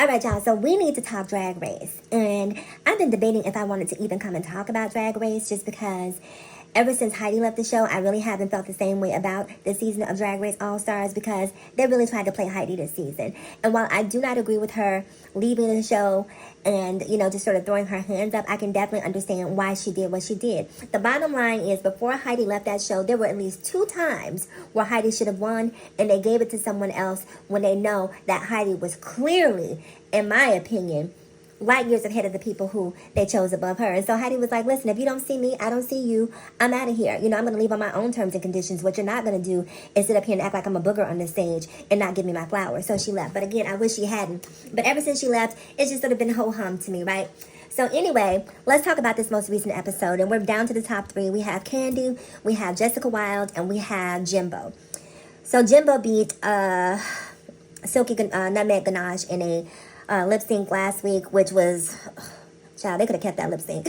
All right, y'all. So we need to talk Drag Race. And I've been debating if I wanted to even come and talk about Drag Race just because ever since Heidi left the show, I really haven't felt the same way about the season of Drag Race All-Stars because they really tried to play Heidi this season. And while I do not agree with her leaving the show and, just sort of throwing her hands up, I can definitely understand why she did what she did. The bottom line is, before Heidi left that show, there were at least 2 times where Heidi should have won, and they gave it to someone else when they know that Heidi was clearly, in my opinion, light years ahead of the people who they chose above her. And so Heidi was like, listen, if you don't see me, I don't see you. I'm out of here. I'm going to leave on my own terms and conditions. What you're not going to do is sit up here and act like I'm a booger on the stage and not give me my flowers. So she left. But again, I wish she hadn't. But ever since she left, it's just sort of been ho-hum to me, right? So anyway, let's talk about this most recent episode. And we're down to the top 3. We have Kandi, we have Jessica Wilde, and we have Jimbo. So Jimbo beat Silky Nutmeg Ganache in a lip sync last week, which was, child, they could have kept that lip sync.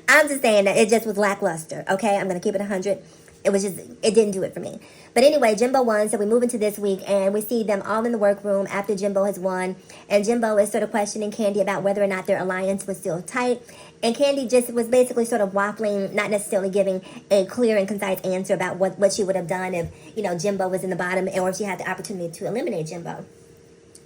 I'm just saying that it just was lackluster, okay? I'm going to keep it 100. It didn't do it for me. But anyway, Jimbo won, so we move into this week, and we see them all in the workroom after Jimbo has won, and Jimbo is sort of questioning Kandi about whether or not their alliance was still tight, and Kandi just was basically sort of waffling, not necessarily giving a clear and concise answer about what she would have done if, Jimbo was in the bottom, or if she had the opportunity to eliminate Jimbo.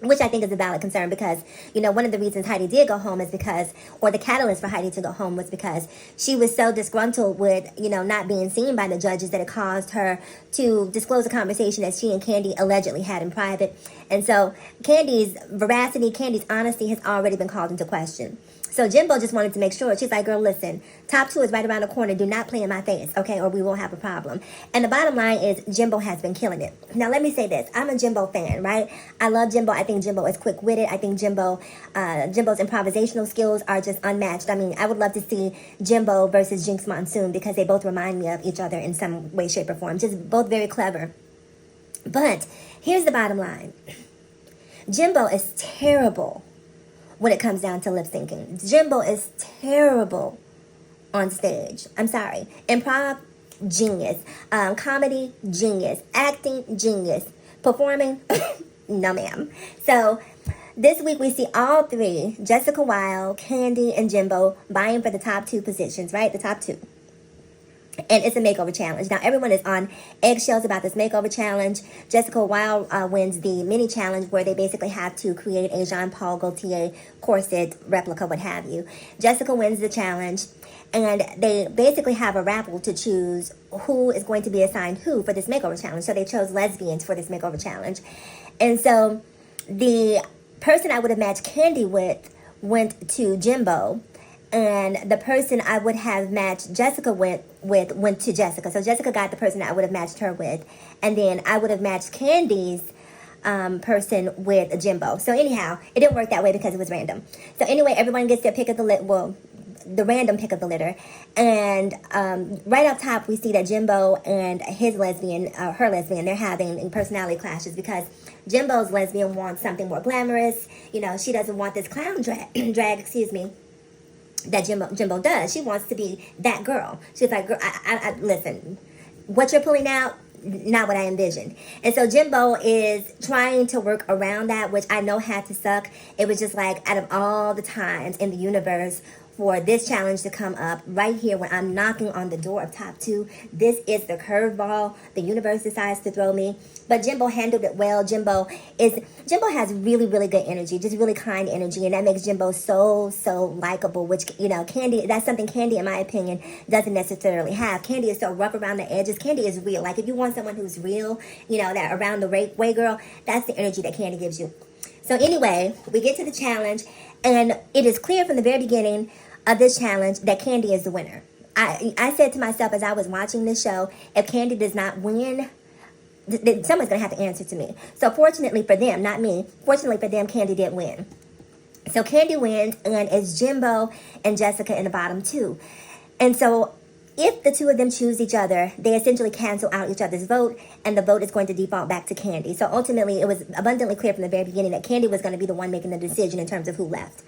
Which I think is a valid concern because, one of the reasons Heidi did go home is because, or the catalyst for Heidi to go home was because she was so disgruntled with, not being seen by the judges that it caused her to disclose a conversation that she and Kandi allegedly had in private. And so Kandi's veracity, Kandi's honesty has already been called into question. So Jimbo just wanted to make sure. She's like, girl, listen, top 2 is right around the corner. Do not play in my face, okay, or we will have a problem. And the bottom line is Jimbo has been killing it. Now, let me say this. I'm a Jimbo fan, right? I love Jimbo. I think Jimbo is quick-witted. I think Jimbo's improvisational skills are just unmatched. I mean, I would love to see Jimbo versus Jinx Monsoon because they both remind me of each other in some way, shape, or form. Just both very clever. But here's the bottom line. Jimbo is terrible when it comes down to lip syncing. Jimbo is terrible on stage. I'm sorry. Improv, genius. Comedy, genius. Acting, genius. Performing, no ma'am. So this week we see all 3, Jessica Wilde, Kandi, and Jimbo, vying for the top 2 positions, right? The top 2. And it's a makeover challenge. Now, everyone is on eggshells about this makeover challenge. Jessica Wilde wins the mini challenge where they basically have to create a Jean-Paul Gaultier corset replica, what have you. Jessica wins the challenge, and they basically have a raffle to choose who is going to be assigned who for this makeover challenge. So they chose lesbians for this makeover challenge. And so the person I would have matched Kandi with went to Jimbo, and the person I would have matched Jessica with went to Jessica. So Jessica got the person I would have matched her with. And then I would have matched Kandi's person with Jimbo. So anyhow, it didn't work that way because it was random. So anyway, everyone gets their pick of the random pick of the litter. And right up top, we see that Jimbo and her lesbian, they're having personality clashes because Jimbo's lesbian wants something more glamorous. She doesn't want this clown drag, that Jimbo does. She wants to be that girl. She's like, girl, I listen, what you're pulling out, not what I envisioned. And so Jimbo is trying to work around that, which I know had to suck. It was just like, out of all the times in the universe for this challenge to come up right here when I'm knocking on the door of top 2, this is the curveball the universe decides to throw me. But Jimbo handled it well. Jimbo has really, really good energy, just really kind energy, and that makes Jimbo so likable, which, Kandi, that's something Kandi, in my opinion, doesn't necessarily have. Kandi is so rough around the edges. Kandi is real. Like, if you want someone who's real, that around the way girl, that's the energy that Kandi gives you. So anyway, we get to the challenge, and it is clear from the very beginning of this challenge that Kandi is the winner. I said to myself as I was watching this show, if Kandi does not win, someone's going to have to answer to me. So fortunately for them, not me, fortunately for them, Kandi did win. So Kandi wins, and it's Jimbo and Jessica in the bottom 2. And so if the 2 of them choose each other, they essentially cancel out each other's vote, and the vote is going to default back to Kandi. So ultimately, it was abundantly clear from the very beginning that Kandi was going to be the one making the decision in terms of who left.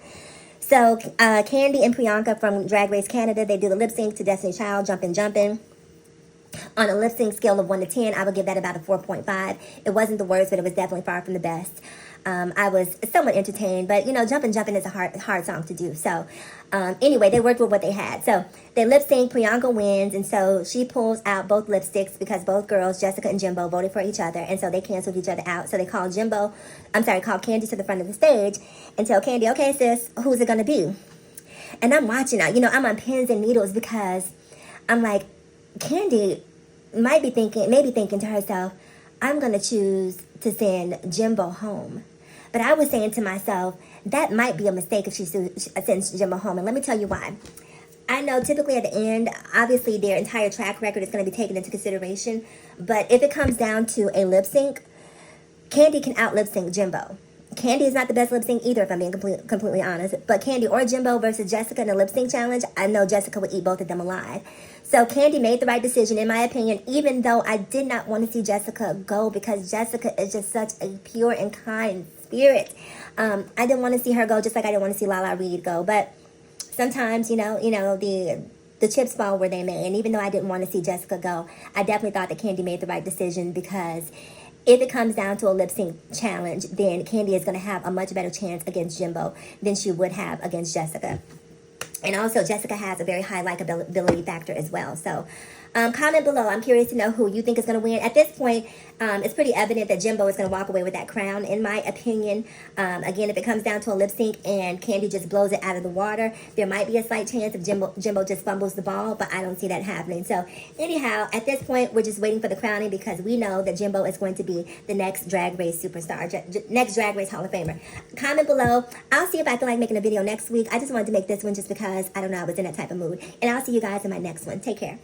So Kandi and Priyanka from Drag Race Canada, they do the lip sync to Destiny's Child, Jumpin'. On a lip sync scale of 1 to 10, I would give that about a 4.5. It wasn't the worst, but it was definitely far from the best. I was somewhat entertained, but you know, jumping is a hard song to do. So anyway, they worked with what they had. So they lip sync, Priyanka wins, and so she pulls out both lipsticks because both girls, Jessica and Jimbo, voted for each other, and so they canceled each other out. So they called called Kandi to the front of the stage and tell Kandi, okay, sis, who's it gonna be? And I'm watching now, you know, I'm on pins and needles because I'm like, Kandi maybe thinking to herself, I'm gonna choose to send Jimbo home. But I was saying to myself, that might be a mistake if she sends Jimbo home. And let me tell you why. I know typically at the end, obviously their entire track record is going to be taken into consideration. But if it comes down to a lip sync, Kandi can out lip sync Jimbo. Kandi is not the best lip sync either, if I'm being completely honest. But Kandi or Jimbo versus Jessica in a lip sync challenge, I know Jessica would eat both of them alive. So Kandi made the right decision, in my opinion, even though I did not want to see Jessica go because Jessica is just such a pure and kind spirit. I didn't want to see her go, just like I didn't want to see Lala Reed go. But sometimes, you know, the chips fall where they may. And even though I didn't want to see Jessica go, I definitely thought that Kandi made the right decision because if it comes down to a lip sync challenge, then Kandi is going to have a much better chance against Jimbo than she would have against Jessica. And also, Jessica has a very high likability factor as well. So, comment below. I'm curious to know who you think is going to win. At this point, it's pretty evident that Jimbo is going to walk away with that crown, in my opinion. Again, if it comes down to a lip sync and Kandi just blows it out of the water, there might be a slight chance if Jimbo just fumbles the ball, but I don't see that happening. So, anyhow, at this point, we're just waiting for the crowning because we know that Jimbo is going to be the next Drag Race superstar, next Drag Race Hall of Famer. Comment below. I'll see if I feel like making a video next week. I just wanted to make this one just because, I don't know, I was in that type of mood. And I'll see you guys in my next one. Take care.